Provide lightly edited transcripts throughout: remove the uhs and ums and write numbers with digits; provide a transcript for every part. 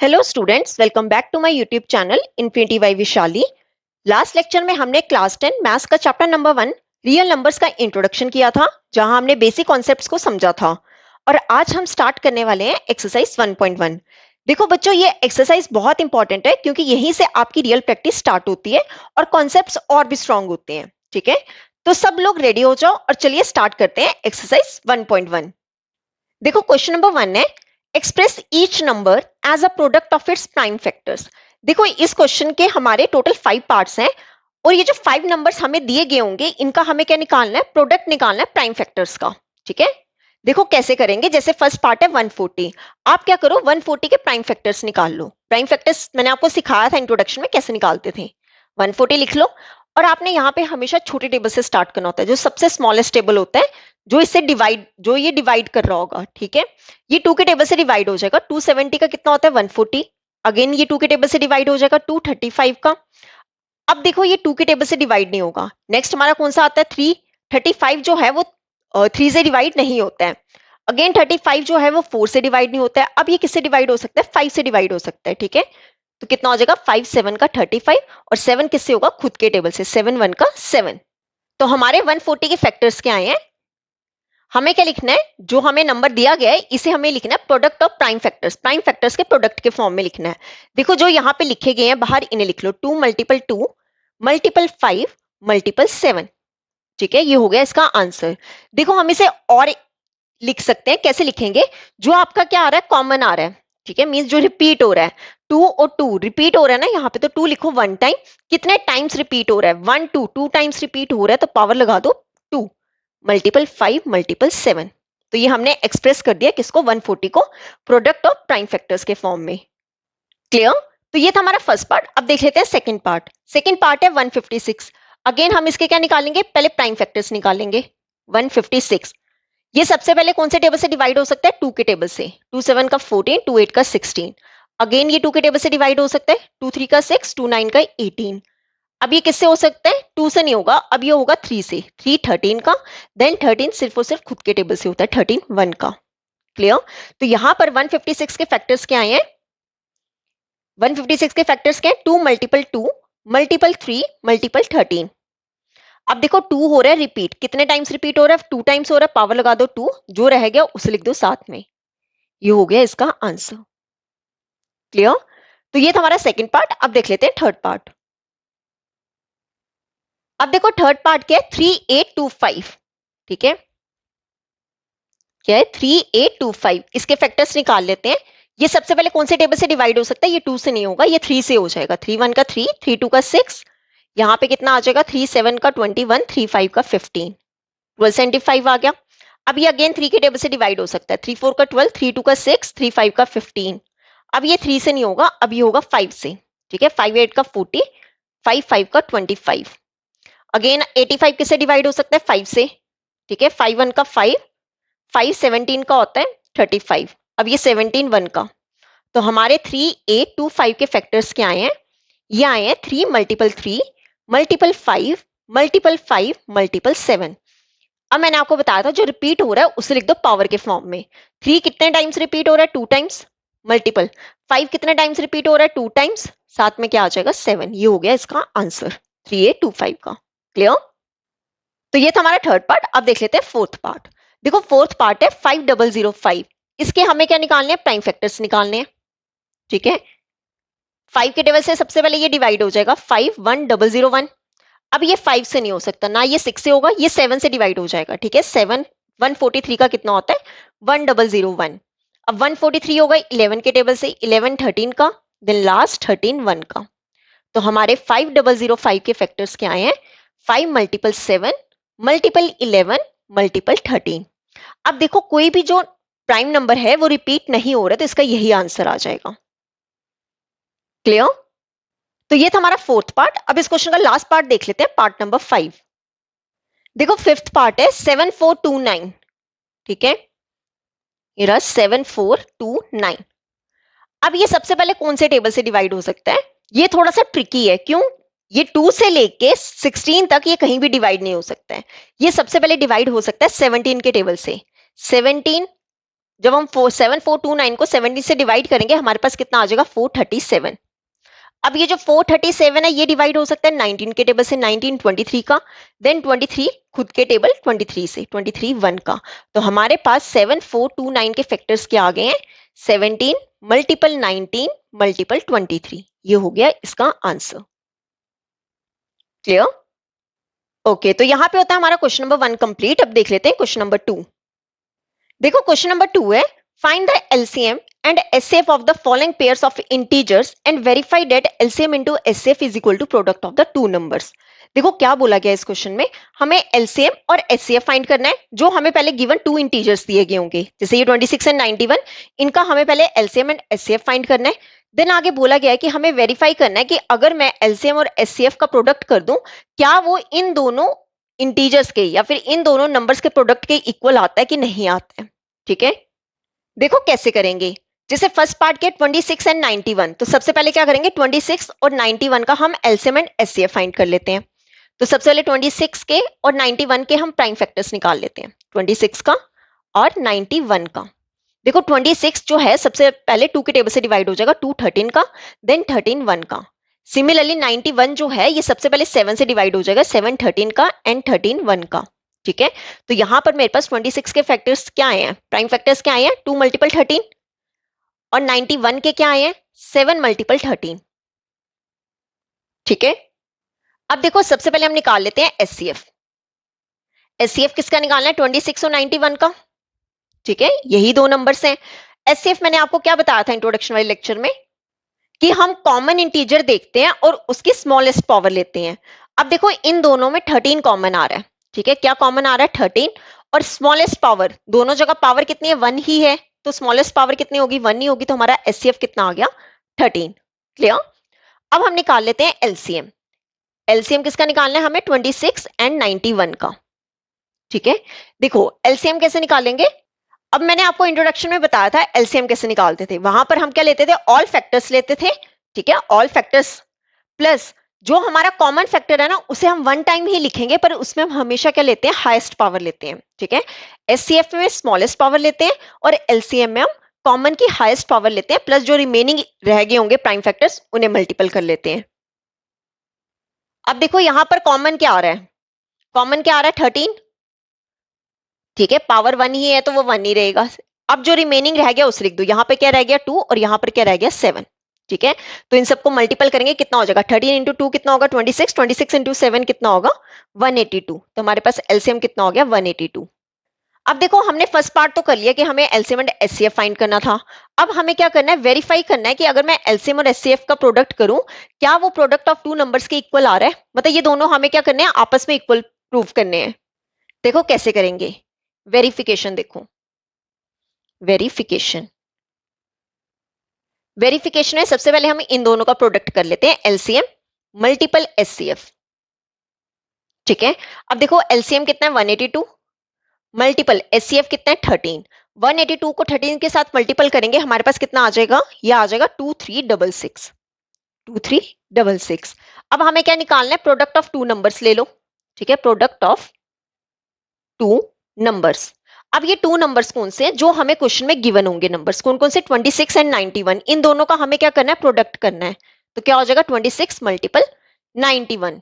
Hello students, welcome back to my YouTube channel infinity by Vishali. Last lecture में हमने class 10 maths का chapter number 1 real numbers का introduction किया था, जहां हमने बेसिक कॉन्सेप्ट्स को समझा था। और आज हम स्टार्ट करने वाले हैं एक्सरसाइज 1.1। देखो बच्चों, ये एक्सरसाइज बहुत इंपॉर्टेंट है क्योंकि यहीं से आपकी रियल प्रैक्टिस स्टार्ट होती है और कॉन्सेप्ट्स और भी स्ट्रांग होते हैं। ठीक है, तो सब लोग रेडी हो जाओ और चलिए स्टार्ट करते हैं एक्सरसाइज 1.1। देखो क्वेश्चन नंबर 1 है, express each number as a product of its prime factors. देखो इस क्वेश्चन के हमारे टोटल 5 पार्ट्स हैं और ये जो 5 नंबर्स हमें दिए गए होंगे इनका हमें क्या निकालना है, प्रोडक्ट निकालना है प्राइम फैक्टर्स का। ठीक है, देखो कैसे करेंगे। जैसे फर्स्ट पार्ट है 140, आप क्या करो 140 के प्राइम फैक्टर्स निकाल लो। प्राइम फैक्टर्स मैंने आपको सिखाया था इंट्रोडक्शन में कैसे निकालते थे। 140 लिख लो और आपने यहाँ पे हमेशा छोटे टेबल से स्टार्ट करना होता है, जो सबसे स्मॉलेस्ट टेबल होता है, जो ये डिवाइड कर रहा होगा। ठीक है, ये 2 के टेबल से डिवाइड हो जाएगा। 270 का कितना होता है 140, अगेन ये 2 के टेबल से डिवाइड हो जाएगा 235 का। अब देखो ये 2 के टेबल से डिवाइड नहीं होगा। नेक्स्ट हमारा कौन सा आता है 335 जो है वो 3 से डिवाइड नहीं होता है। अगेन 35 जो है वो 4 से डिवाइड नहीं होता है। अब ये किससे डिवाइड हो सकता है, 5 से डिवाइड हो सकता है। ठीक है, तो कितना हो जाएगा 5 7 का 35 और 7 किससे होगा, खुद के टेबल से, 7 1 का 7। तो हमारे 140 के फैक्टर्स क्या आए हैं, हमें क्या लिखना है, जो हमें नंबर दिया गया है इसे हमें लिखना है product of prime factors, prime factors के प्रोडक्ट के फॉर्म में लिखना है। देखो जो यहाँ पे लिखे गए हैं बाहर इन्हें लिख लो, 2 मल्टीपल 2 मल्टीपल 5 मल्टीपल 7। ठीक है, ये हो गया इसका आंसर। देखो हम इसे और लिख सकते हैं, कैसे लिखेंगे, जो आपका क्या आ रहा है, कॉमन आ रहा है। ठीक है, मींस जो रिपीट हो रहा है, 2 और 2 रिपीट हो रहा है ना यहाँ पे, तो 2 लिखो 1 टाइम। कितने टाइम्स रिपीट हो रहा है, 1 2 2 टाइम्स रिपीट हो रहा है, तो पावर लगा दो 2 मल्टीपल 5 मल्टीपल 7। तो ये हमने एक्सप्रेस कर दिया किसको, 140 को, प्रोडक्ट ऑफ प्राइम फैक्टर्स के फॉर्म में। क्लियर। तो ये था हमारा फर्स्ट पार्ट। अब देख लेते हैं सेकंड पार्ट। सेकंड पार्ट है 156। अगेन हम इसके क्या निकालेंगे, पहले प्राइम फैक्टर्स निकालेंगे। 156 ये सबसे पहले कौन से टेबल से डिवाइड हो सकता है, 2 के टेबल से। 2 7 का 14, 2 8 का 16। अगेन ये 2 के टेबल से डिवाइड हो सकता है, 2 3 का 6, 2 9 का 18। अब ये किससे हो सकता है, 2 से नहीं होगा, अब ये होगा 3 से, 3 13 का, देन 13 सिर्फ और सिर्फ खुद के टेबल से होता है, 13 1 का। क्लियर। तो यहां पर 156 के फैक्टर्स क्या आए हैं, 156 के फैक्टर्स क्या है, 2 मल्टीपल 2 मल्टीपल 3 मल्टीपल 13। अब देखो 2 हो रहा है रिपीट, कितने टाइम्स रिपीट हो रहा है, 2 टाइम्स हो रहा है, पावर लगा दो 2, जो रह गया उसे लिख दो साथ में। ये हो गया इसका आंसर। क्लियर। तो ये था हमारा सेकंड पार्ट। अब देख लेते हैं थर्ड पार्ट। अब देखो थर्ड पार्ट क्या है, 3825। ठीक है, क्या है 3825, इसके फैक्टर्स निकाल लेते हैं। ये सबसे पहले कौन से टेबल से डिवाइड हो सकता है, ये 2 से नहीं होगा, ये 3 से हो जाएगा। 3 1 का 3, 3 2 का 6, यहाँ पे कितना आ जाएगा, 3 7 का 21, 3 5 का 15, 1275 आ गया। अब ये अगेन 3 के टेबल से डिवाइड हो सकता है, 3 4 का 12, 3 2 का 6, 3 5 का 15। अब ये 3 से नहीं होगा, अब ये होगा 5 से। ठीक है, 5 8 का 40, 5 5 का 25। अगेन 85 किससे डिवाइड हो सकता है, 5 से। ठीक है, 5 1 का 5, 5 17 का होता है 35। अब ये 17 1 का, तो हमारे 3825 के फैक्टर्स क्या आए हैं, ये आए हैं 3 मल्टीपल 3 मल्टीपल 5 मल्टीपल 5 मल्टीपल 7। अब मैंने आपको बताया था जो रिपीट हो रहा है उसे लिख दो पावर के फॉर्म में। 3 कितने टाइम्स रिपीट हो रहा है, 2 टाइम्स, मल्टीपल 5 कितने टाइम्स रिपीट हो रहा है, 2 टाइम्स, साथ में क्या आ जाएगा 7। ये हो गया इसका आंसर 3825 का। क्लियर। तो ये था हमारा थर्ड पार्ट। अब देख लेते हैं फोर्थ पार्ट। देखो फोर्थ पार्ट है 5005। इसके हमें क्या निकालने हैं, प्राइम फैक्टर्स निकालने हैं। ठीक है, 5 के टेबल से सबसे पहले ये डिवाइड हो जाएगा, 5 1 0 1। अब ये 5 से नहीं हो सकता ना, ये 6 से होगा, ये 7 से डिवाइड हो जाएगा। ठीक है, 7 143 का कितना होता है 1001। अब 143 होगा 11 के टेबल से, 11 13 का, देन लास्ट 13 1 का। तो हमारे 5005 के फैक्टर्स क्या आए हैं, 5 मल्टीपल 7 मल्टीपल 11 मल्टीपल 13। अब देखो कोई भी जो प्राइम नंबर है वो रिपीट नहीं हो रहा, तो इसका यही आंसर आ जाएगा। क्लियर। तो ये था हमारा फोर्थ पार्ट। अब इस क्वेश्चन का लास्ट पार्ट देख लेते हैं, पार्ट नंबर 5। देखो फिफ्थ पार्ट है 7429। ठीक है, ये रहा 7429। अब ये सबसे पहले कौन से टेबल से डिवाइड हो सकता है, ये थोड़ा सा ट्रिकी है। क्यों, ये 2 से लेके 16 तक ये कहीं भी डिवाइड नहीं हो सकता है। ये सबसे पहले डिवाइड हो सकता है 17 के टेबल से। 17 जब हम 7429 को 70 से डिवाइड करेंगे हमारे पास कितना आ जाएगा 437। अब ये जो 437 है ये डिवाइड हो सकता है 19 के टेबल से, 19 23 का, देन 23 खुद के टेबल 23 से, 23 1 का। तो हमारे पास 7429 के फैक्टर्स क्या आ गए हैं, 17 मल्टीपल 19 मल्टीपल 23। ये हो गया इसका आंसर। क्लियर? ओके, तो यहां पे होता है हमारा क्वेश्चन नंबर 1 कंप्लीट। अब देख लेते हैं क्वेश्चन नंबर 2। देखो क्वेश्चन नंबर 2 है, find the LCM and SCF of the following pairs of integers and verify that LCM into SCF is equal to product of the two numbers। देखो क्या बोला गया इस क्वेश्चन में, हमें LCM और SCF फाइंड करना है जो हमें पहले गिवन टू इंटीजर्स दिए गए होंगे, जैसे ये 26 एंड 91, इनका हमें पहले LCM एंड SCF फाइंड करना है। देन आगे बोला गया है कि हमें वेरीफाई करना है कि अगर मैं LCM और SCF का प्रोडक्ट कर दूं क्या वो इन दोनों इंटीजर्स के या फिर इन दोनों नंबर्स के प्रोडक्ट के इक्वल आता है कि नहीं आता है। ठीक है, देखो कैसे करेंगे। जैसे फर्स्ट पार्ट के 26 एंड 91, तो सबसे पहले क्या करेंगे 26 और 91 का हम एलसीएम एंड एचसीएफ फाइंड कर लेते हैं। तो सबसे पहले 26 के और 91 के हम प्राइम फैक्टर्स निकाल लेते हैं, 26 का और 91 का। देखो 26 जो है सबसे पहले 2 के टेबल से डिवाइड हो जाएगा, 2 13 का, देन 13 1 का। सिमिलरली 91 जो है ये सबसे पहले 7 से डिवाइड हो जाएगा, 7 13 का एंड 13 1 का। ठीक है, तो यहां पर मेरे पास 26 के फैक्टर्स क्या आए हैं, प्राइम फैक्टर्स क्या आए हैं, 2 मल्टीपल 13, और 91 के क्या आए हैं 7 मल्टीपल 13। ठीक है, अब देखो सबसे पहले हम निकाल लेते हैं एचसीएफ। एचसीएफ किसका निकालना है, 26 और 91 का। ठीक है, यही दो नंबर्स हैं। एचसीएफ मैंने आपको क्या बताया था इंट्रोडक्शन वाले लेक्चर में कि हम कॉमन इंटीजर देखते हैं और उसकी स्मॉलेस्ट पावर लेते हैं। अब देखो इन दोनों में 13 कॉमन आ रहा है। ठीक है, क्या कॉमन आ रहा है 13, और स्मॉलेस्ट पावर दोनों जगह पावर कितनी है 1 ही है, तो स्मॉलेस्ट पावर कितनी होगी 1 ही होगी, तो हमारा एचसीएफ कितना आ गया 13। क्लियर? अब हम निकाल लेते हैं एलसीएम। एलसीएम किसका निकालना है हमें 26 एंड 91 का। ठीक है, देखो एलसीएम कैसे निकालेंगे। अब मैंने आपको इंट्रोडक्शन में बताया था एलसीएम कैसे निकालते थे, वहां पर हम क्या लेते थे ऑल फैक्टर्स लेते थे। ठीक है, ऑल फैक्टर्स प्लस जो हमारा कॉमन फैक्टर है ना उसे हम वन टाइम ही लिखेंगे, पर उसमें हम हमेशा क्या लेते हैं हाईएस्ट पावर लेते हैं। ठीक है, एचसीएफ में स्मॉलेस्ट पावर लेते हैं और एलसीएम में हम कॉमन की हाईएस्ट पावर लेते हैं, प्लस जो रिमेनिंग रह गए होंगे प्राइम फैक्टर्स उन्हें मल्टीपल कर लेते हैं। अब देखो यहां पर कॉमन क्या आ रहा है, कॉमन क्या आ रहा है 13। ठीक है, पावर 1 ही है तो वो 1 ही रहेगा। अब जो रिमेनिंग रह गया उसे लिख दो, यहाँ पे क्या रह गया 2 और यहाँ पर क्या रह गया 7। ठीक है, तो इन सबको मल्टीपल करेंगे कितना हो जाएगा 13 इंटू 2 कितना होगा 26, 26 इंटू 7 कितना होगा 182। तो हमारे पास एलसीएम कितना हो गया 182। अब देखो हमने फर्स्ट पार्ट तो कर लिया कि हमें एलसीएम एंड एचसीएफ फाइंड करना था। अब हमें क्या करना है वेरीफाई करना है कि अगर मैं एलसीएम और एचसीएफ का प्रोडक्ट करूं क्या वो प्रोडक्ट ऑफ टू नंबर्स के इक्वल आ रहा है, मतलब ये दोनों हमें क्या करने हैं आपस में इक्वल प्रूव करने हैं। देखो कैसे करेंगे वेरिफिकेशन, देखो वेरिफिकेशन, वेरिफिकेशन है सबसे पहले हम इन दोनों का प्रोडक्ट कर लेते हैं एलसीएम मल्टीपल एचसीएफ। ठीक है, अब देखो एलसीएम कितना है 182 मल्टीपल एचसीएफ कितना है 13। 182 को 13 के साथ मल्टीपल करेंगे हमारे पास कितना आ जाएगा, यह आ जाएगा 2366, 2366। अब हमें क्या निकालना है प्रोडक्ट ऑफ टू नंबर्स ले लो। ठीक है, प्रोडक्ट ऑफ टू नंबर्स। अब ये टू नंबर्स कौन से हैं जो हमें क्वेश्चन में गिवन होंगे, नंबर्स कौन कौन से 26 एंड 91, इन दोनों का हमें क्या करना है प्रोडक्ट करना है। तो क्या हो जाएगा 26 मल्टीपल 91,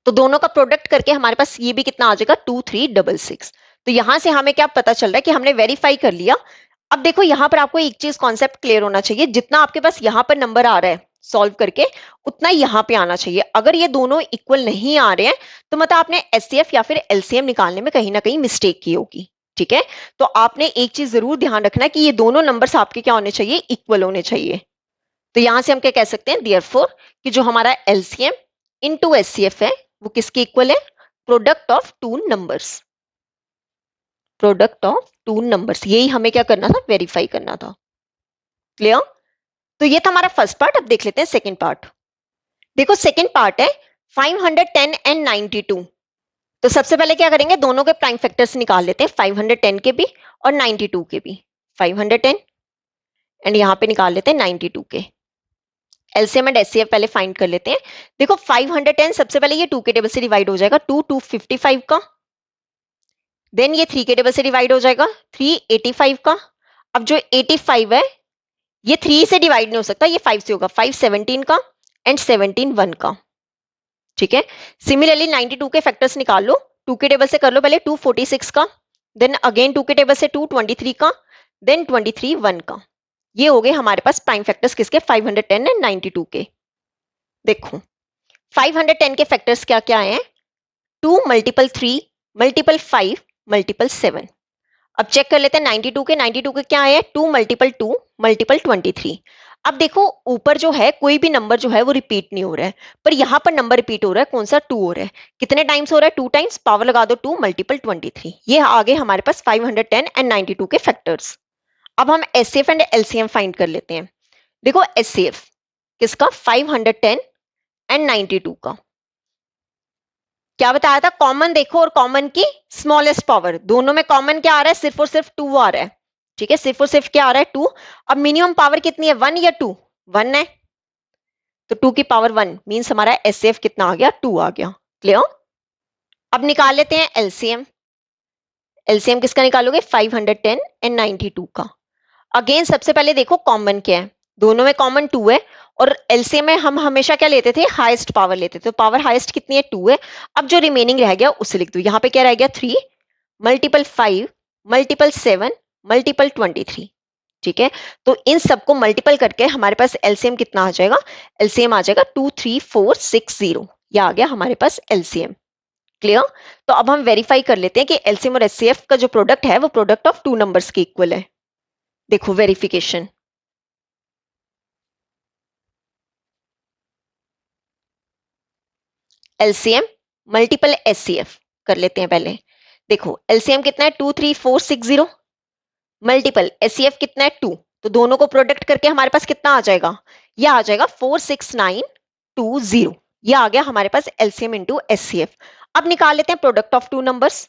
तो दोनों का प्रोडक्ट करके हमारे पास ये भी कितना आ जाएगा 2366। तो यहां से हमें क्या पता चल रहा है कि हमने वेरीफाई कर लिया। अब देखो यहां पर आपको एक चीज कॉन्सेप्ट क्लियर होना चाहिए, जितना आपके पास यहां पर नंबर आ रहा है सॉल्व करके उतना यहां पे आना चाहिए। अगर ये दोनों इक्वल नहीं आ रहे हैं तो मतलब आपने एचसीएफ या फिर एलसीएम निकालने में कहीं ना कहीं मिस्टेक की होगी। ठीक है, तो आपने एक चीज जरूर ध्यान रखना है कि ये दोनों नंबर्स आपके क्या होने चाहिए इक्वल होने चाहिए। तो यहां से हम क्या कह सकते हैं देयरफॉर कि जो हमारा एलसीएम इनटू एचसीएफ है वो किसके इक्वल है, product of two numbers, product of two numbers. यही हमें क्या करना था वेरीफाई करना था। क्लियर? तो ये था हमारा फर्स्ट पार्ट। अब देख लेते हैं सेकंड पार्ट। देखो सेकंड पार्ट है 510 एंड 92। तो सबसे पहले क्या करेंगे दोनों के प्राइम फैक्टर्स निकाल लेते हैं, 510 के भी और 92 के भी। 510 एंड यहां पे निकाल लेते हैं 92 के। एलसीएम एंड एचसीएफ पहले फाइंड कर लेते हैं। देखो 510 सबसे पहले ये 2 के टेबल से डिवाइड हो जाएगा, 2 255 का, देन ये 3 के टेबल से डिवाइड हो जाएगा 385 का, अब जो 85 है ये 3 से डिवाइड नहीं हो सकता, ये 5 से होगा। 5 17 का एंड 17 1 का, ठीक है। सिमिलरली 92 के फैक्टर्स निकाल लो, 2 के टेबल से कर लो पहले। 2 46 का, देन अगेन 2 के टेबल से 2 23 का, देन 23 1 का। ये हो गए हमारे पास प्राइम फैक्टर्स किसके, 510 एंड 92 के। देखो 510 के फैक्टर्स क्या क्या हैं, 2 मल्टीपल 3 मल्टीपल 5 मल्टीपल 7। अब चेक कर लेते हैं 92 के क्या है, 2 मल्टीपल 2 मल्टीपल 23। अब देखो ऊपर जो है कोई भी नंबर जो है वो रिपीट नहीं हो रहा है, पर यहां पर नंबर रिपीट हो रहा है। कौन सा, 2 हो रहा है। कितने टाइम्स हो रहा है, 2 टाइम्स। पावर लगा दो 2 मल्टीपल 23। ये आगे हमारे पास 510 एंड 92 के फैक्टर्स। अब हम एचसीएफ एंड एलसीएम फाइंड कर लेते हैं। देखो एचसीएफ किसका, 510 एंड 92 का। क्या बताया था, कॉमन देखो और कॉमन की स्मॉलेस्ट पावर, दोनों में कॉमन क्या आ रहा है, सिर्फ और सिर्फ 2 आ रहा है, ठीक है। सिर्फ और सिर्फ क्या आ रहा है, 2। अब मिनिमम पावर कितनी है, 1 या 2, 1 है, तो 2 की पावर 1 मींस हमारा एचसीएफ कितना आ गया, 2 आ गया। क्लियर। अब निकाल लेते हैं एलसीएम। एलसीएम किसका निकालोगे, 510 एंड 92 का। अगेन सबसे पहले देखो कॉमन क्या है, दोनों में कॉमन 2 है, और एलसीएम में हम हमेशा क्या लेते थे, हाईएस्ट पावर लेते थे। तो पावर हाईएस्ट कितनी है, 2 है। अब जो रिमेनिंग रह गया उसे लिख दो। यहाँ पे क्या रह गया, 3 मल्टीपल 5 मल्टीपल 7 मल्टीपल 23, ठीक है। तो इन सबको मल्टीपल करके हमारे पास एलसीएम कितना आ जाएगा, एलसीएम आ जाएगा 23460। यह आ गया हमारे पास एलसीएम। क्लियर। तो अब हम वेरीफाई कर लेते हैं कि एलसीएम और एचसीएफ का जो प्रोडक्ट है वो प्रोडक्ट ऑफ 2 नंबर्स के इक्वल है। देखो वेरिफिकेशन, एलसीएम मल्टीपल एचसीएफ कर लेते हैं पहले। देखो एलसीएम कितना है, 23460 मल्टीपल एचसीएफ कितना है, 2। तो दोनों को प्रोडक्ट करके हमारे पास कितना आ जाएगा, यह आ जाएगा 46920। यह आ गया हमारे पास एलसीएम इंटू एचसीएफ। अब निकाल लेते हैं product of 2 numbers.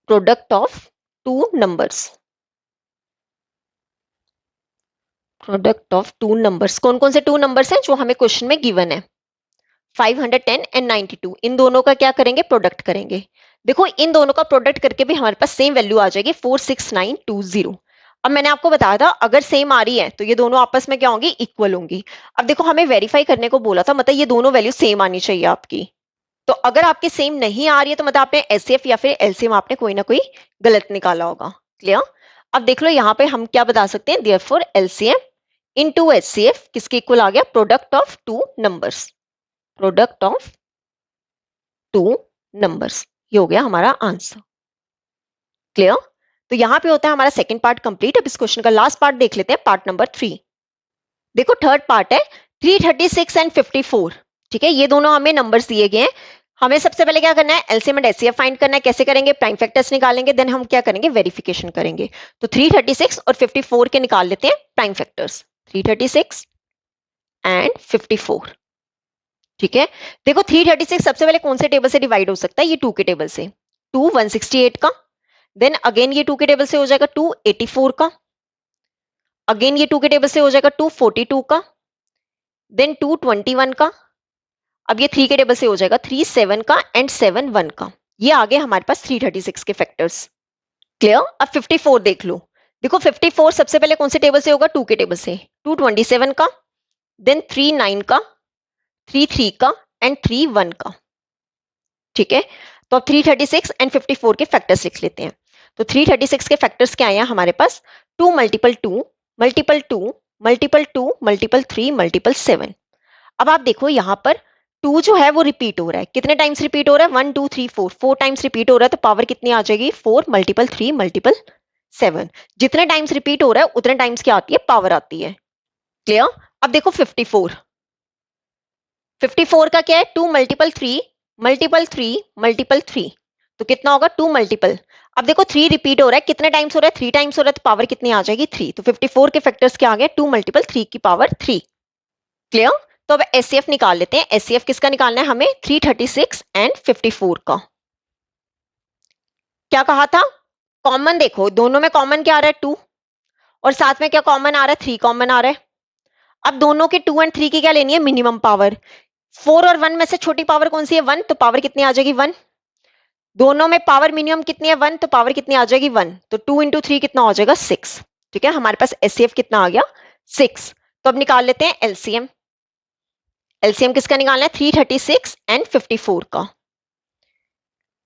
Product of 2 numbers, product of 2 numbers कौन कौन से 2 नंबर्स हैं जो हमें क्वेश्चन में गिवन है, 510 एंड 92। इन दोनों का क्या करेंगे, प्रोडक्ट करेंगे। देखो इन दोनों का प्रोडक्ट करके भी हमारे पास सेम वैल्यू आ जाएगी, 46920। अब मैंने आपको बताया था अगर सेम आ रही है तो ये दोनों आपस में क्या होंगी, इक्वल होंगी। अब देखो हमें वेरीफाई करने को बोला था, मतलब ये दोनों वैल्यू सेम आनी चाहिए आपकी। तो अगर आपकी सेम नहीं आ रही है तो मतलब आपने एचसीएफ या फिर एलसीएम आपने कोई ना कोई गलत निकाला होगा। क्लियर। अब देख लो यहाँ पे हम क्या बता सकते हैं, देयरफॉर एलसीएम इनटू एचसीएफ किसके इक्वल आ गया, product of 2 numbers. Product of 2 numbers, ये हो गया हमारा आंसर। क्लियर। तो यहां पे होता है हमारा सेकंड पार्ट कंप्लीट। अब इस क्वेश्चन का लास्ट पार्ट देख लेते हैं, पार्ट नंबर 3। देखो थर्ड पार्ट है 336 एंड 54, ठीक है। ये दोनों हमें नंबर्स दिए गए हैं। हमें सबसे पहले क्या करना है, एलसीएम एंड एचसीएफ फाइंड करना है। कैसे करेंगे, प्राइम फैक्टर्स निकालेंगे, देन हम क्या करेंगे, वेरिफिकेशन करेंगे। तो 336 और 54 के निकाल लेते हैं प्राइम फैक्टर्स, 336 एंड 54, ठीक है। देखो 336 सबसे पहले कौन से टेबल से डिवाइड हो सकता है, ये 2 के टेबल से। 2 168 का, देन अगेन ये 2 के टेबल से हो जाएगा 284 का, अगेन ये 2 के टेबल से हो जाएगा 242 का, देन 221 का। अब ये 3 के टेबल से हो जाएगा 37 का एंड 71 का। ये आ गए हमारे पास 336 के फैक्टर्स। क्लियर। अब 54 देख लो। देखो 54 सबसे पहले कौन से टेबल से होगा, 2 के टेबल से। 227 का, देन 39 का, 33 का एंड 31 का, ठीक है। तो अब 336 एंड 54 के फैक्टर्स लिख लेते हैं। तो 336 के फैक्टर्स क्या आए हमारे पास, 2 multiple 2 multiple 2 multiple 2 multiple 3 multiple 7। अब आप देखो यहां पर 2 जो है वो रिपीट हो रहा है, कितने टाइम्स रिपीट हो रहा है, 1 2 3 4 टाइम्स रिपीट हो रहा है। तो पावर कितनी आ जाएगी, 4 मल्टीपल 3 मल्टीपल 7। जितने टाइम्स रिपीट हो रहा है उतने टाइम्स क्या आती है, पावर आती है। क्लियर। अब देखो 54 का क्या है, 2 मल्टीपल 3 मल्टीपल 3 मल्टीपल 3। तो कितना होगा, 2 मल्टीपल। अब देखो 3 रिपीट हो रहा है, कितने टाइम्स हो रहा है, 3 टाइम्स हो रहा है। तो पावर कितनी आ जाएगी, 3। तो 54 के फैक्टर्स क्या आ गए, 2 मल्टीपल 3 की पावर 3। क्लियर। तो अब एचसीएफ निकाल लेते हैं। एचसीएफ किसका निकालना है हमें, 336 एंड 54 का। क्या कहा था, कॉमन देखो दोनों में कॉमन क्या आ रहा है, 2, और साथ में क्या कॉमन आ रहा है, 3 कॉमन आ रहा है। अब दोनों के 2 एंड 3 की क्या लेनी है, मिनिमम पावर। 4 और 1 में से छोटी पावर कौन सी है, 1। तो पावर कितनी आ जाएगी, 1। दोनों में पावर मिनिमम कितनी है, 1। तो पावर कितनी आ जाएगी, 1। तो 2 इंटू 3 कितना हो जाएगा, 6। ठीक है, हमारे पास एचसीएफ कितना आ गया 6। तो अब निकाल लेते हैं एलसीएम। एलसीएम किसका निकालना है 336 एंड 54 का।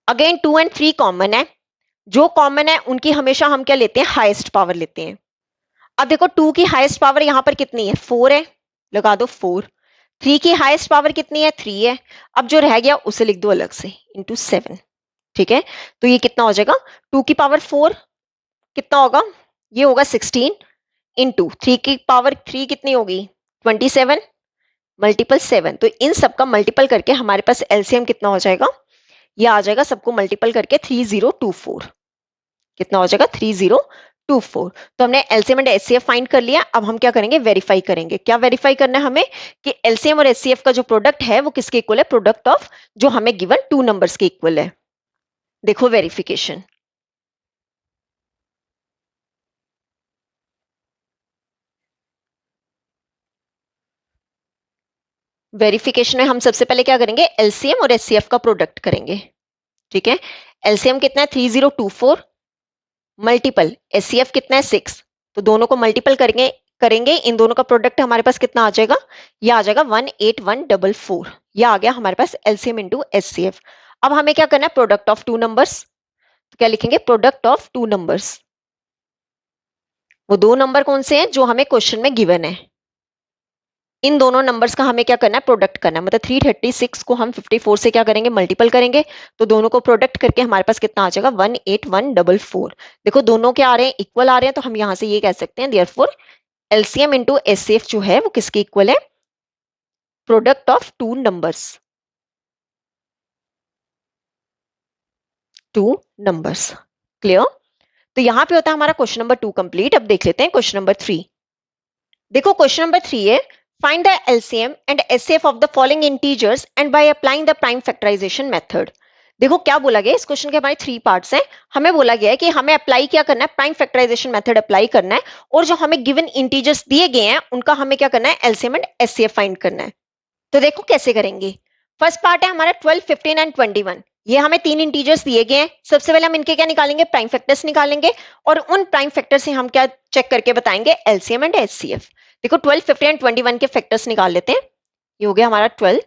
अगेन 2 एंड 3 कॉमन है, जो कॉमन है उनकी हमेशा हम क्या लेते हैं हाईएस्ट पावर लेते हैं। अब देखो 2 की हाईएस्ट पावर यहां पर कितनी है 4 है, लगा दो 4। 3 की हाईएस्ट पावर कितनी है 3 है, अब जो रह गया उसे लिख दो अलग से इंटू 7। ठीक है, तो ये कितना हो जाएगा 2 की पावर 4 कितना होगा, ये होगा 16 इंटू 3 की पावर 3 कितनी होगी 27 मल्टीपल 7। तो इन सबका मल्टीपल करके हमारे पास एलसीएम कितना हो जाएगा, ये आ जाएगा सबको मल्टीपल करके 3024। कितना हो जाएगा 3024। तो हमने एलसीएम एंड एचसीएफ फाइंड कर लिया। अब हम क्या करेंगे वेरीफाई करेंगे। क्या वेरीफाई करना है हमें कि एलसीएम और एचसीएफ का जो प्रोडक्ट है वो किसके इक्वल है, प्रोडक्ट ऑफ जो हमें गिवन 2 नंबर्स के इक्वल है। देखो वेरिफिकेशन, वेरिफिकेशन में हम सबसे पहले क्या करेंगे एलसीएम और एचसीएफ का प्रोडक्ट करेंगे। ठीक है, एलसीएम कितना है 3024 मल्टीपल एचसीएफ कितना है 6, तो दोनों को मल्टीपल करेंगे करेंगे इन दोनों का प्रोडक्ट हमारे पास कितना आ जाएगा, ये आ जाएगा 18144। ये आ गया हमारे पास एलसीएम इंटू एचसीएफ। अब हमें क्या करना है प्रोडक्ट ऑफ 2 नंबर्स, तो क्या लिखेंगे प्रोडक्ट ऑफ 2 नंबर्स। वो 2 नंबर कौन से हैं जो हमें क्वेश्चन में गिवन है, इन दोनों नंबर्स का हमें क्या करना है प्रोडक्ट करना है। मतलब 336 को हम 54 से क्या करेंगे मल्टीपल करेंगे, तो दोनों को प्रोडक्ट करके हमारे पास कितना आ जाएगा 18144। देखो दोनों क्या आ रहे हैं इक्वल आ रहे हैं, तो हम यहां से ये कह सकते हैं देयरफॉर एलसीएम इंटू एचसीएफ जो है वो किसके इक्वल है, product of 2 numbers, 2 numbers. Clear. तो यहां पे होता है हमारा क्वेश्चन नंबर 2 कंप्लीट। अब देख लेते हैं क्वेश्चन नंबर 3। देखो क्वेश्चन नंबर 3 है find the LCM and HCF of the following integers and by applying the prime factorisation method. देखो क्या बोला गया, इस क्वेश्चन के हमारे 3 पार्ट्स हैं। हमें बोला गया है कि हमें अप्लाई क्या करना है, प्राइम फैक्टराइजेशन मेथड अप्लाई करना है, और जो हमें गिवन इंटीजर्स दिए गए हैं उनका हमें क्या करना है एलसीएम एंड एचसीएफ फाइंड करना है। तो देखो कैसे करेंगे। फर्स्ट पार्ट है हमारा 12, 15 एंड 21। ये हमें 3 इंटीजर्स दिए गए हैं। सबसे पहले हम इनके क्या निकालेंगे प्राइम फैक्टर्स निकालेंगे, और उन प्राइम फैक्टर से हम क्या चेक करके बताएंगे एलसीएम एंड एचसीएफ। देखो 12, 15 एंड 21 के फैक्टर्स निकाल लेते हैं। ये हो गया हमारा 12,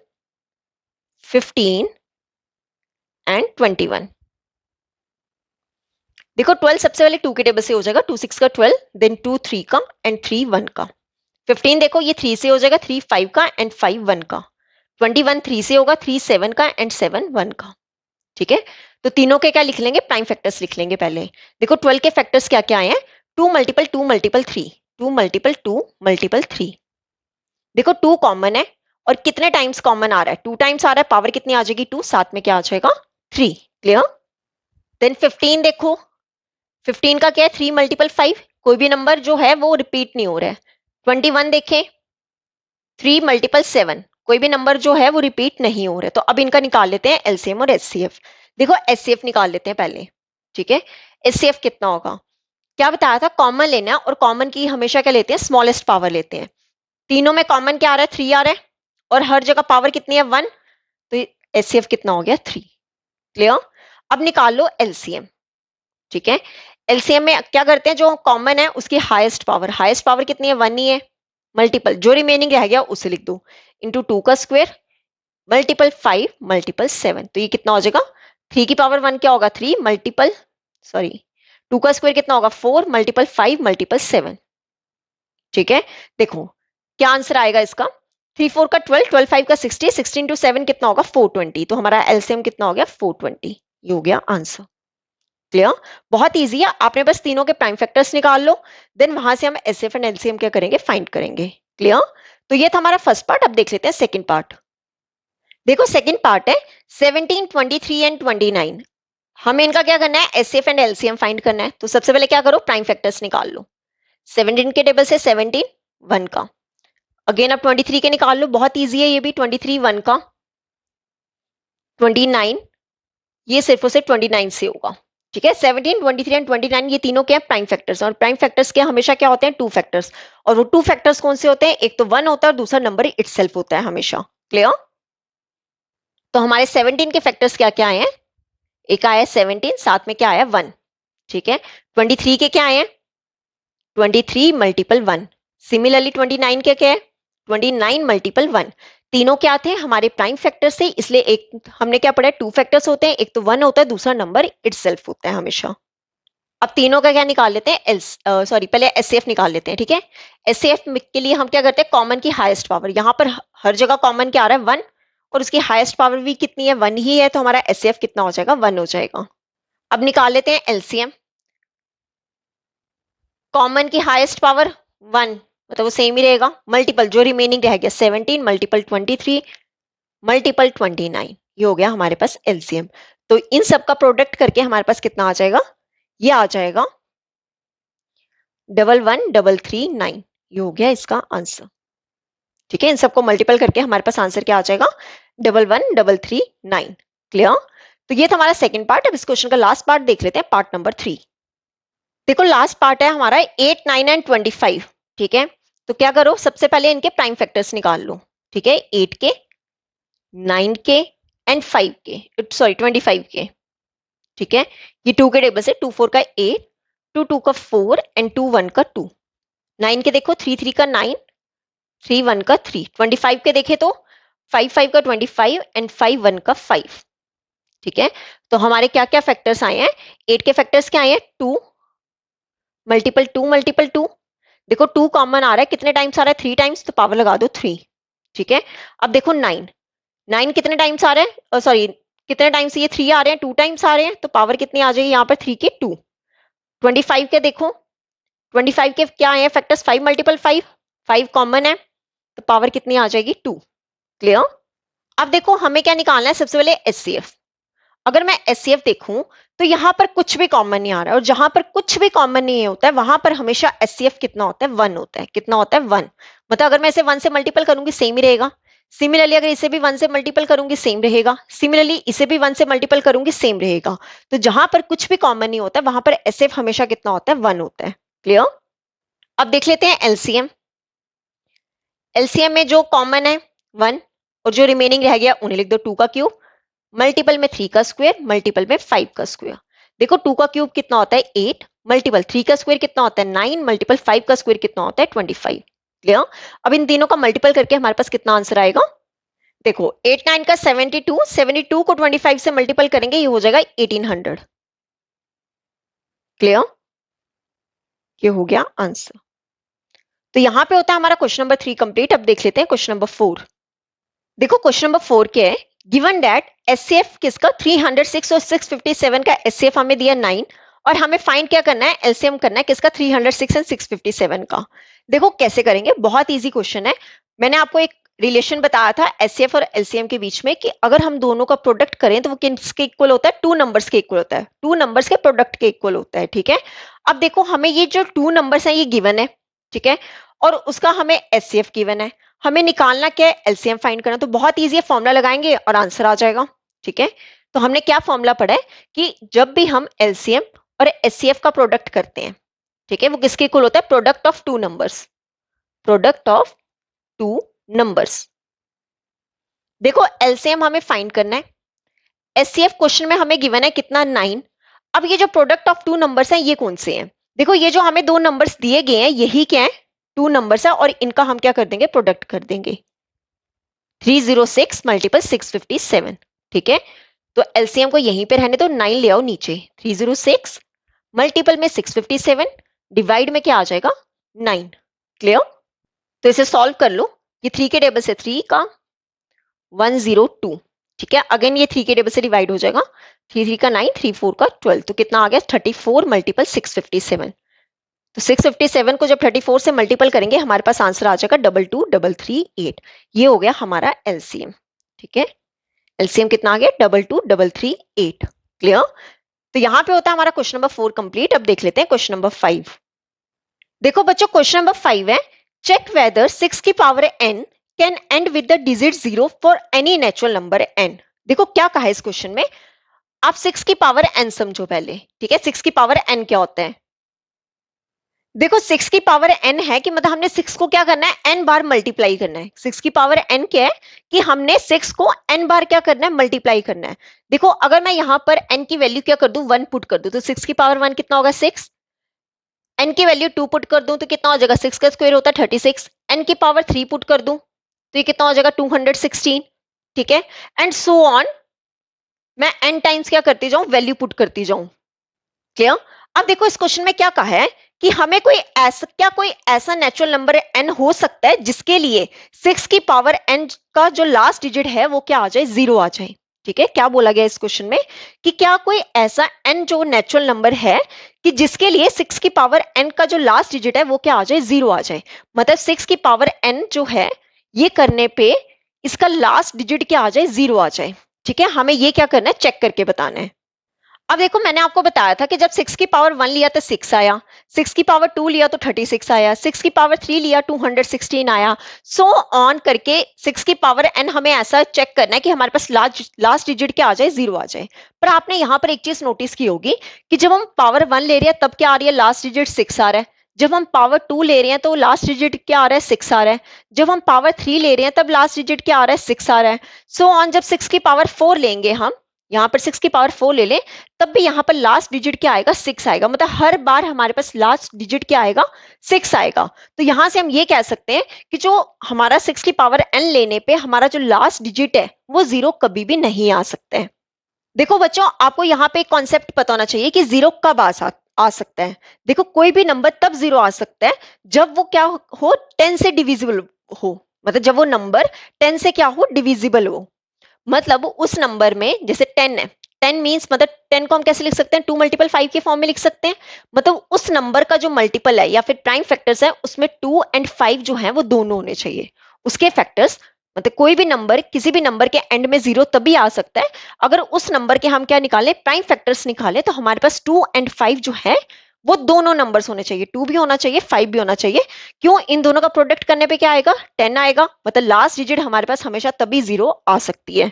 15 एंड 21। देखो 12 सबसे पहले 2 के टेबल से हो जाएगा, 2 6 का 12, देन 2 3 का एंड 3 1 का। 15 देखो ये 3 से हो जाएगा, 3 5 का एंड 5 1 का। 21 3 से होगा, 3 7 का एंड 7 1 का। ठीक है, तो तीनों के क्या लिख लेंगे प्राइम फैक्टर्स लिख लेंगे पहले। देखो 12 के फैक्टर्स क्या क्या आए हैं 2 मल्टीपल 2 मल्टीपल 3, 2 मल्टीपल 2 मल्टीपल 3। देखो 2 कॉमन है, और कितने टाइम्स कॉमन आ रहा है 2 टाइम्स आ रहा है, पावर कितनी आ जाएगी 2, साथ में क्या आ जाएगा 3। क्लियर। देन 15 देखो, 15 का क्या है 3 मल्टीपल 5, कोई भी नंबर जो है वो रिपीट नहीं हो रहा है। 21 देखें 3 मल्टीपल 7, कोई भी नंबर जो है वो रिपीट नहीं हो रहा है। तो अब इनका निकाल लेते हैं एलसीएम और एचसीएफ। देखो एचसीएफ निकाल लेते हैं पहले। ठीक है, एचसीएफ कितना होगा, क्या बताया था कॉमन लेना है, और कॉमन की हमेशा क्या लेते हैं स्मॉलेस्ट पावर लेते हैं। तीनों में कॉमन क्या आ रहा है 3 आ रहा है, और हर जगह पावर कितनी है 1, तो एचसीएफ कितना हो गया 3। क्लियर। अब निकाल लो एलसीएम। ठीक है, एलसीएम में क्या करते हैं जो कॉमन है उसकी हाईएस्ट पावर कितनी है 1 ही है, मल्टीपल जो रिमेनिंग रह गया उसे लिख दो इंटू 2 का स्क्वायर मल्टीपल 5 मल्टीपल 7। तो ये कितना हो जाएगा 3 की पावर 1 क्या होगा 3 मल्टीपल 2 का स्क्वायर कितना होगा 4 मल्टीपल 5 मल्टीपल 7। ठीक है, देखो क्या आंसर आएगा इसका 3 4 का 12, 12 5 का 60, 16 टू 7 कितना होगा 420। तो हमारा एलसीएम कितना हो गया 420। ये हो गया आंसर। क्लियर। बहुत इजी है, आपने बस तीनों के प्राइम फैक्टर्स निकाल लो, देन वहां से हम एचसीएफ एंड एलसीएम क्या करेंगे फाइंड करेंगे। क्लियर। तो ये था हमारा फर्स्ट पार्ट। अब देख लेते हैं सेकंड पार्ट। देखो सेकंड पार्ट है 17, 23 एंड 29। हमें इनका क्या करना है एचसीएफ एंड एलसीएम फाइंड करना है। तो सबसे पहले क्या करो प्राइम फैक्टर्स निकाल लो। 17 के टेबल से 17 1 का, अगेन अब 23 के निकाल लो, बहुत इजी है ये भी, 23 1 का, 29 ये सिर्फ और सिर्फ 29 से होगा। ठीक है, 17, 23 एंड 29 ये तीनों क्या प्राइम फैक्टर्स, और प्राइम फैक्टर्स के हमेशा क्या होते हैं 2 फैक्टर्स, और वो 2 फैक्टर्स कौन से होते हैं, एक तो 1 होता है और दूसरा नंबर इटसेल्फ होता है हमेशा। क्लियर। तो हमारे 17 के फैक्टर्स क्या क्या आए हैं, एक आया 17, साथ में क्या आया 1। ठीक है, 23 के क्या आए हैं 23 मल्टीपल 1। सिमिलरली 29 क्या क्या है? 29 मल्टीपल 1। तीनों क्या थे? हमारे प्राइम फैक्टर से, इसलिए एक हमने क्या पढ़ा है, 2 फैक्टर्स होते हैं, एक तो 1 होता है, दूसरा नंबर इटसेल्फ होता है हमेशा। अब तीनों का क्या निकाल लेते हैं? पहले एचसीएफ निकाल लेते हैं, ठीक है। एचसीएफ के लिए हम क्या करते हैं? कॉमन की हाईएस्ट पावर, यहां पर हर जगह कॉमन क्या आ रहा है? 1, और उसकी हाईएस्ट पावर भी कितनी है? 1 ही है, तो हमारा एचसीएफ कितना हो जाएगा? 1 हो जाएगा। अब निकाल लेते हैं एलसीएम। कॉमन की हाईएस्ट पावर 1, मतलब वो सेम ही रहेगा, मल्टीपल जो रिमेनिंग रह गया 17 मल्टीपल 23 मल्टीपल 29, ये हो गया हमारे पास एलसीएम। तो इन सब का प्रोडक्ट करके हमारे पास कितना आ जाएगा? ये आ जाएगा 11,133,9। ये हो गया इसका आंसर, ठीक है। इन सबको मल्टीपल करके हमारे पास आंसर क्या आ जाएगा? 11,133,9। क्लियर? तो ये था हमारा सेकंड पार्ट। अब इस क्वेश्चन का लास्ट पार्ट देख लेते हैं, पार्ट नंबर 3। देखो लास्ट पार्ट है हमारा 8, 9 एंड 25, ठीक है। तो क्या करो, सबसे पहले इनके प्राइम फैक्टर्स निकाल लो, ठीक है। 8 के, 9 के एंड 5 के, सॉरी 25 के, ठीक है। ये 2 के टेबल से, 2 4 का 8, 2 2 का 4 एंड 2 1 का 2। 9 के देखो 3 3 का 9, 3 1 का 3। 25 के देखे तो 5 5 का 25 एंड 5 1 का 5, ठीक है। तो हमारे क्या क्या फैक्टर्स आए हैं? 8 के फैक्टर्स क्या आए हैं? 2 मल्टीपल 2 मल्टीपल 2। देखो 2 कॉमन आ रहा है, कितने टाइम्स आ रहा है? 3 टाइम्स, तो पावर लगा दो 3, ठीक है। अब देखो 9, 9 कितने टाइम्स आ रहे हैं? सॉरी, कितने टाइम्स ये 3 आ रहे हैं? 2 टाइम्स आ रहे हैं, तो पावर कितनी आ जाएगी यहाँ पर? 3 के 2। 25 के देखो, 25 के क्या आए हैं फैक्टर्स? 5 मल्टीपल 5, 5 कॉमन है, तो पावर कितनी आ जाएगी? 2। क्लियर? अब देखो हमें क्या निकालना है? सबसे पहले एचसीएफ। अगर मैं एचसीएफ देखूं तो यहां पर कुछ भी कॉमन नहीं आ रहा है, और जहां पर कुछ भी कॉमन नहीं होता है वहां पर हमेशा एचसीएफ कितना होता है? 1 होता है। कितना होता है? 1। मतलब अगर मैं इसे 1 से मल्टीपल करूंगी सेम ही रहेगा। सिमिलरली अगर इसे भी 1 से मल्टीपल करूंगी सेम रहेगा। सिमिलरली इसे भी 1 से मल्टीपल करूंगी सेम रहेगा। तो जहां पर कुछ भी कॉमन नहीं होता है वहां पर एचसीएफ हमेशा कितना होता है? 1 होता है। क्लियर? अब देख लेते हैं एलसीएम। एलसीएम में जो कॉमन है 1, और जो रिमेनिंग रह गया उन्हें लिख दो 2 का क्यूब, मल्टीपल में 3 का स्क्वायर, मल्टीपल में 5 का स्क्वायर। देखो 2 का क्यूब कितना होता है? 8, मल्टीपल 3 का स्क्वायर कितना होता है? 9, मल्टीपल 5 का स्क्वायर कितना होता है? 25। क्लियर? अब इन तीनों का मल्टीपल करके हमारे पास कितना आंसर आएगा? देखो 8 9 का 72, 72 को 25 से मल्टीपल करेंगे, ये हो जाएगा 1800। क्लियर? ये हो गया आंसर। तो यहां पे होता है हमारा क्वेश्चन नंबर 3 कंप्लीट। अब देख लेते हैं क्वेश्चन नंबर 4। देखो क्वेश्चन नंबर 4 क्या है? गिवन दैट एचसीएफ किसका 306 और 657 का एचसीएफ हमें दिया 9, और हमें फाइंड क्या करना है? एलसीएम करना है किसका? 306 एंड 657 का। देखो कैसे करेंगे, बहुत इजी क्वेश्चन है। मैंने आपको एक रिलेशन बताया था एचसीएफ और एलसीएम के बीच में, कि अगर हम दोनों का प्रोडक्ट करें तो वो किसके इक्वल होता है? 2 नंबर्स के इक्वल होता है, 2 नंबर्स के प्रोडक्ट के इक्वल होता है, ठीक है। अब देखो हमें ये जो 2 नंबर्स है ये गिवन है, ठीक है, और उसका हमें एचसीएफ गिवन है। हमें निकालना क्या है? एलसीएम फाइंड करना। तो बहुत इजी है, फॉर्मूला लगाएंगे और आंसर आ जाएगा, ठीक है। तो हमने क्या फॉर्मूला पढ़ा है कि जब भी हम एलसीएम और एचसीएफ का प्रोडक्ट करते हैं, ठीक है, वो किसके इक्वल होता है? Product of 2 numbers, product of 2 numbers. देखो एलसीएम हमें फाइंड करना है, एचसीएफ क्वेश्चन में हमें गिवन है कितना? 9। अब ये जो प्रोडक्ट ऑफ 2 नंबर्स हैं ये कौन से हैं? देखो ये जो हमें 2 नंबर्स दिए गए हैं यही क्या है? 2 नंबर्स है, और इनका हम क्या कर देंगे? प्रोडक्ट कर देंगे। 306 मल्टीपल 657, ठीक है। तो एलसीएम को यहीं पे रहने दो, 9 ले आओ नीचे, 306 मल्टीपल में 657, डिवाइड में क्या आ जाएगा? 9। क्लियर? तो इसे सॉल्व कर लो। ये 3 के टेबल से 3 का 102, ठीक है। अगेन ये 3 के टेबल से डिवाइड हो जाएगा, 3 3 का 9, 3 4 का 12, तो कितना आ गया? 34 मल्टीपल 657। तो 657 को जब 34 से मल्टीपल करेंगे हमारे पास आंसर आ जाएगा 22338। ये हो गया हमारा एलसीएम, ठीक है। एलसीएम कितना आ गया? 22338। क्लियर? तो यहां पे होता है हमारा क्वेश्चन नंबर 4 कंप्लीट। अब देख लेते हैं क्वेश्चन नंबर 5। देखो बच्चों क्वेश्चन नंबर 5 है, चेक वेदर 6 की power n can and with the digit 0 for any natural number n। देखो क्या कहा है इस क्वेश्चन में, आप 6 की पावर n समझो पहले, ठीक है। 6 की पावर n क्या होता है? देखो 6 की पावर n है कि मतलब हमने 6 को क्या करना है? n बार मल्टीप्लाई करना है। 6 की पावर n क्या है? कि हमने 6 को n बार क्या करना है? मल्टीप्लाई करना है। देखो अगर मैं यहां पर n की वैल्यू क्या कर दूं? 1 पुट कर दूं, तो 6 की पावर 1 कितना होगा? 6। n की वैल्यू 2 पुट कर दूं तो कितना हो जाएगा, 6 का स्क्वायर होता है 36, n की पावर 3 पुट कर दूं तो ये कितना हो जाएगा 216, ठीक है, एंड सो ऑन, मैं n टाइम्स क्या करती जाऊं, वैल्यू पुट करती जाऊं। क्लियर? अब देखो इस क्वेश्चन में क्या कहा है कि हमें कोई ऐसा नेचुरल नंबर n हो सकता है जिसके लिए 6 की पावर n का जो लास्ट डिजिट है वो क्या आ जाए, 0 आ जाए। ठीक है, क्या बोला गया इस क्वेश्चन में कि क्या कोई ऐसा n जो नेचुरल नंबर है कि जिसके लिए 6 की पावर n का जो लास्ट डिजिट है वो क्या आ जाए, 0 आ जाए। मतलब 6 की पावर n जो है ये करने पे इसका लास्ट डिजिट क्या आ जाए, 0 आ जाए। ठीक है, हमें ये क्या करना है, चेक करके बताना है। अब देखो मैंने आपको बताया था कि जब 6 की पावर 1 लिया तो 6 आया, 6 की पावर 2 लिया तो 36 आया, 6 की पावर 3 लिया 216 आया, सो ऑन करके 6 की पावर n हमें ऐसा चेक करना है कि हमारे पास लास्ट डिजिट क्या आ जाए, 0 आ जाए। पर आपने यहां पर एक चीज नोटिस की होगी कि जब हम पावर 1 ले रहे हैं तब क्या आ रही है, लास्ट डिजिट 6 आ रहा है। जब हम पावर 2 ले रहे हैं तो लास्ट डिजिट क्या आ रहा है, 6 आ रहा है। जब हम पावर 3 ले रहे हैं तब लास्ट डिजिट क्या आ रहा है, 6 आ रहा है। सो ऑन जब 6 की पावर 4 लेंगे हम, यहां पर 6 की पावर 4 ले लें तब भी यहां पर लास्ट डिजिट क्या आएगा, 6 आएगा। मतलब हर बार हमारे पास लास्ट डिजिट क्या आएगा, 6 आएगा। तो यहां से हम ये कह सकते हैं कि जो हमारा 6 की पावर n लेने पे हमारा जो लास्ट डिजिट है वो 0 कभी भी नहीं आ सकता है। देखो बच्चों, आपको यहाँ पे एक कॉन्सेप्ट पता होना चाहिए कि 0 कब आ सकता है। देखो कोई भी नंबर तब 0 आ सकता है जब वो क्या हो, 10 से डिविजिबल हो। मतलब जब वो नंबर 10 से क्या हो, डिविजिबल हो। मतलब उस नंबर में जैसे 10 है, 10 मींस मतलब 10 को हम कैसे लिख सकते हैं, 2 मल्टीपल 5 के फॉर्म में लिख सकते हैं। मतलब उस नंबर का जो मल्टीपल है या फिर प्राइम फैक्टर्स है उसमें 2 एंड 5 जो है वो दोनों होने चाहिए। उसके फैक्टर्स मतलब कोई भी नंबर किसी भी नंबर के एंड में 0 तभी आ सकता है अगर उस नंबर के हम क्या निकाले, प्राइम फैक्टर्स निकाले, तो हमारे पास 2 एंड 5 जो है वो दोनों नंबर्स होने चाहिए, 2 भी होना चाहिए 5 भी होना चाहिए। क्यों, इन दोनों का प्रोडक्ट करने पे क्या आएगा, 10 आएगा। मतलब लास्ट डिजिट हमारे पास हमेशा तभी 0 आ सकती है।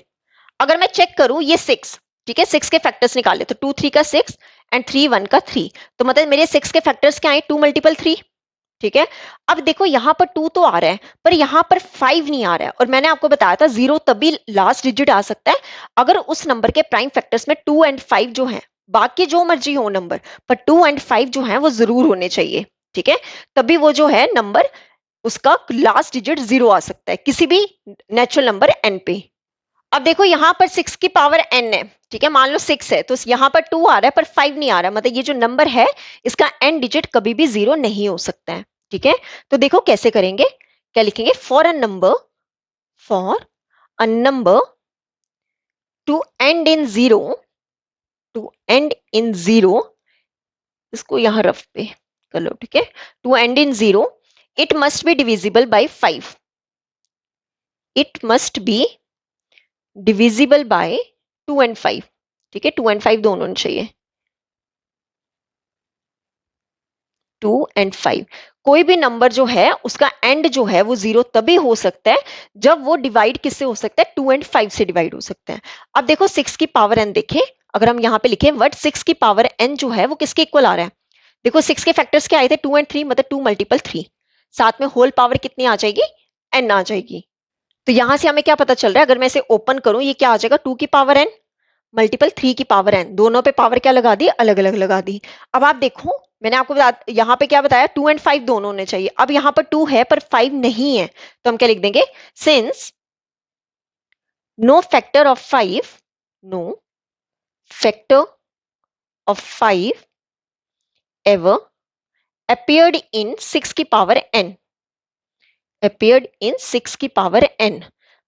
अगर मैं चेक करूं ये 6, ठीक है, 6 के फैक्टर्स निकाले तो 2 3 का 6 एंड 3 1 का 3, तो मतलब मेरे 6 के फैक्टर्स क्या आए, 2 मल्टीपल 3। ठीक है, अब देखो यहां पर 2 तो आ रहा है पर यहां पर 5 नहीं आ रहा है, और मैंने आपको बताया था 0 तभी लास्ट डिजिट आ सकता है अगर उस नंबर के प्राइम फैक्टर्स में 2 एंड 5 जो है, बाकी जो मर्जी हो नंबर, पर 2 एंड 5 जो है वो जरूर होने चाहिए। ठीक है, तभी वो जो है नंबर उसका लास्ट डिजिट 0 आ सकता है किसी भी नेचुरल नंबर n पे। अब देखो यहां पर 6 की पावर n है, ठीक है, मान लो 6 है तो यहां पर 2 आ रहा है पर 5 नहीं आ रहा है। मतलब ये जो नंबर है इसका n डिजिट कभी भी 0 नहीं हो सकता है। ठीक है, तो देखो कैसे करेंगे, क्या लिखेंगे, for a number to end in 0, to end in 0, इसको यहां रफ पे कर लो। ठीक है, to end in 0 it must be divisible by 5, it must be divisible by 2 and 5। ठीक है, 2 एंड 5 दोनों चाहिए, 2 एंड 5। कोई भी नंबर जो है उसका एंड जो है वो 0 तभी हो सकता है जब वो डिवाइड किससे हो सकता है, 2 एंड 5 से डिवाइड हो सकता है। अब देखो 6 की पावर n देखें, अगर हम यहाँ पे लिखे वट 6 की पावर n जो है वो किसके इक्वल आ रहा है। देखो 6 के फैक्टर्स क्या आए थे, 2 एंड 3, मतलब 2 मल्टीपल 3, साथ में होल पावर कितनी आ जाएगी, n आ जाएगी। तो यहां से हमें क्या पता चल रहा है, अगर मैं इसे ओपन करूं ये क्या आ जाएगा, 2 की पावर n मल्टीपल 3 की पावर n, दोनों पे पावर क्या लगा दी, अलग अलग लगा दी। अब आप देखो मैंने आपको यहाँ पे क्या बताया, 2 एंड 5 दोनों होने चाहिए। अब यहाँ पर 2 है पर 5 नहीं है तो हम क्या लिख देंगे, since no factor of 5, no factor of 5 ever appeared in 6 की पावर n, appeared in 6 की पावर n।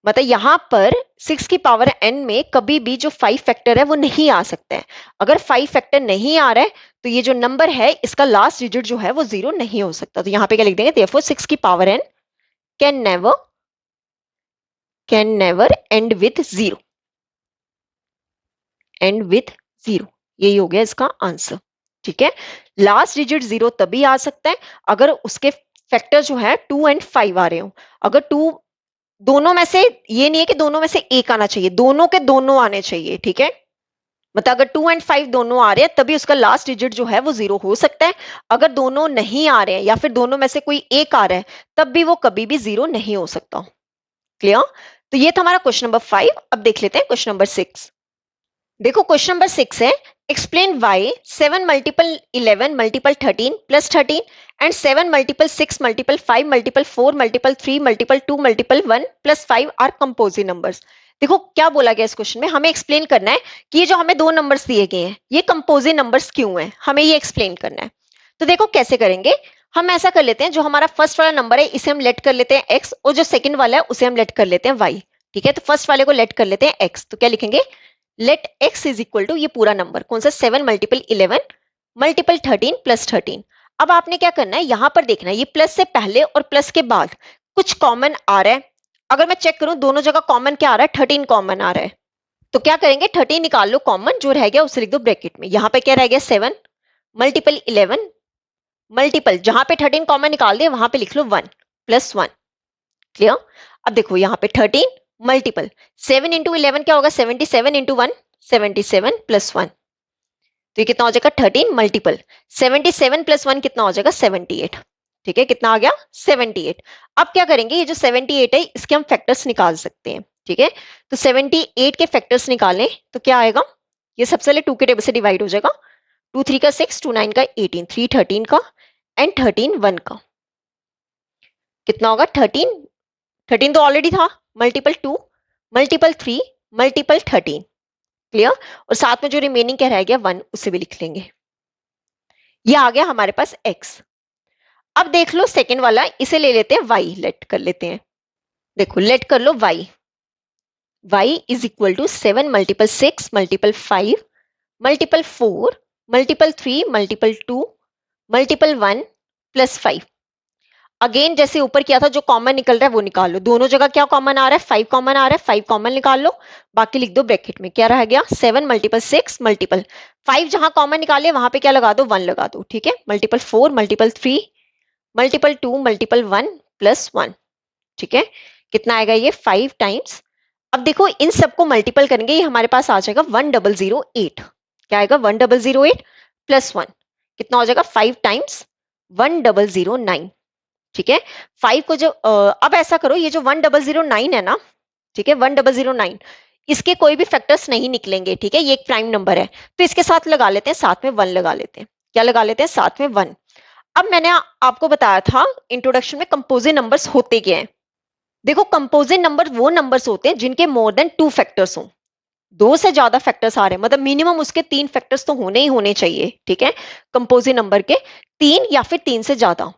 मतलब यहां पर 6 की पावर n में कभी भी जो 5 फैक्टर है वो नहीं आ सकता है। अगर 5 फैक्टर नहीं आ रहा है तो ये जो नंबर है इसका लास्ट डिजिट जो है वो 0 नहीं हो सकता। तो यहां पे क्या लिख देंगे, therefore 6 की power n can never and with 0, and with 0, यही हो गया इसका आंसर। ठीक है, लास्ट डिजिट 0 तभी आ सकता है अगर उसके फैक्टर जो है 2 एंड 5 आ रहे हो। अगर 2 दोनों में से, ये नहीं है कि दोनों में से एक आना चाहिए, दोनों के दोनों आने चाहिए। ठीक है, मतलब अगर 2 एंड 5 दोनों आ रहे हैं तभी उसका लास्ट डिजिट जो है वो 0 हो सकता है। अगर दोनों नहीं आ रहे हैं या फिर दोनों में से कोई एक आ रहा है तब भी वो कभी भी 0 नहीं हो सकता। क्लियर? तो ये था हमारा क्वेश्चन नंबर 5। अब देख लेते हैं क्वेश्चन नंबर 6। देखो क्वेश्चन नंबर 6 है, explain why 7 multiple 11 multiple 13 plus 13 and 7 multiple 6 multiple 5 multiple 4 multiple 3 multiple 2 multiple 1 plus 5 are composite numbers. देखो क्या बोला गया इस क्वेश्चन में, हमें एक्सप्लेन करना है कि ये जो हमें दो नंबर्स दिए गए हैं ये कंपोजिट नंबर्स क्यों हैं, हमें ये एक्सप्लेन करना है। तो देखो कैसे करेंगे, हम ऐसा कर लेते हैं, जो हमारा फर्स्ट वाला नंबर है इसे हम लेट कर लेते हैं x, और जो सेकंड वाला है उसे हम लेट कर लेते हैं y। ठीक है, तो फर्स्ट वाले को लेट कर लेते हैं x, तो क्या लिखेंगे, let x is equal to ये पूरा नंबर कौन सा 7 मल्टीपल 11 मल्टीपल 13 प्लस 13। अब आपने क्या करना है, यहां पर देखना है ये प्लस से पहले और प्लस के बाद कुछ कॉमन आ रहा है। अगर मैं चेक करूं दोनों जगह कॉमन क्या आ रहा है, 13 कॉमन आ रहा है, तो क्या करेंगे 13 निकाल लो कॉमन, जो रह गया उसे लिख दो ब्रैकेट में। यहां पे क्या रह गया 7 मल्टीपल 11 मल्टीपल, जहां पे 13 कॉमन निकाल दिया वहां पे लिख लो 1 प्लस 1। क्लियर। अब देखो यहाँ पे 13 मल्टीपल 7 इंटू 11 क्या होगा 77 इंटू 1 77 प्लस 1, तो ये कितना हो जाएगा 13 मल्टीपल 77 प्लस 1 कितना हो जाएगा 78। ठीक है, कितना आ गया 78। अब क्या करेंगे, ये जो 78 है इसके हम फैक्टर्स निकाल सकते हैं। ठीक है, तो 78 के फैक्टर्स निकालें तो क्या आएगा, ये सबसे पहले 2 के टेबल से डिवाइड हो जाएगा, 2 3 का 6, 2 9 का 18, 3 13 का एंड 13 1 का, कितना होगा 13, 13 तो ऑलरेडी था, मल्टीपल 2 मल्टीपल 3 मल्टीपल 13। क्लियर, और साथ में जो रिमेनिंग क्या रह गया 1 उसे भी लिख लेंगे। ये आ गया हमारे पास x। अब देख लो सेकंड वाला, इसे ले लेते हैं y, लेट कर लेते हैं। देखो लेट कर लो y is equal to 7 multiple 6 multiple 5 multiple 4 multiple 3 multiple 2 multiple 1 plus 5। Again जैसे ऊपर किया था, जो कॉमन निकल रहा है वो निकाल लो, दोनों जगह क्या कॉमन आ रहा है 5 कॉमन आ रहा है, 5 कॉमन निकाल लो, बाकी लिख दो ब्रैकेट में। क्या रह गया 7 मल्टीपल 6 मल्टीपल 5, जहां कॉमन निकाले वहां पे क्या लगा दो 1 लगा दो। ठीक है, multiple 4 multiple 3 multiple 2 multiple 1 plus 1। ठीक है, कितना आएगा ये 5 टाइम्स। अब देखो इन सबको मल्टीपल करेंगे, ये हमारे पास आ जाएगा 1008। क्या आएगा 1008 प्लस 1, कितना हो जाएगा 5 टाइम्स 1009। ठीक है, 5 को जो अब ऐसा करो, ये जो 1009 है ना, ठीक है 1009, इसके कोई भी फैक्टर्स नहीं निकलेंगे। ठीक है, ये एक प्राइम नंबर है, तो इसके साथ लगा लेते हैं, साथ में 1 लगा लेते हैं। क्या लगा लेते हैं, साथ में 1। अब मैंने आपको बताया था इंट्रोडक्शन में कंपोजिट नंबर्स होते क्या हैं। देखो कंपोजिट नंबर वो नंबर्स होते हैं जिनके मोर देन 2 फैक्टर्स हों, दो से ज्यादा फैक्टर्स आ रहे हैं, मतलब मिनिमम उसके 3 फैक्टर्स तो होने ही होने चाहिए। ठीक है, कंपोजिट नंबर के 3 या फिर 3 से ज्यादा।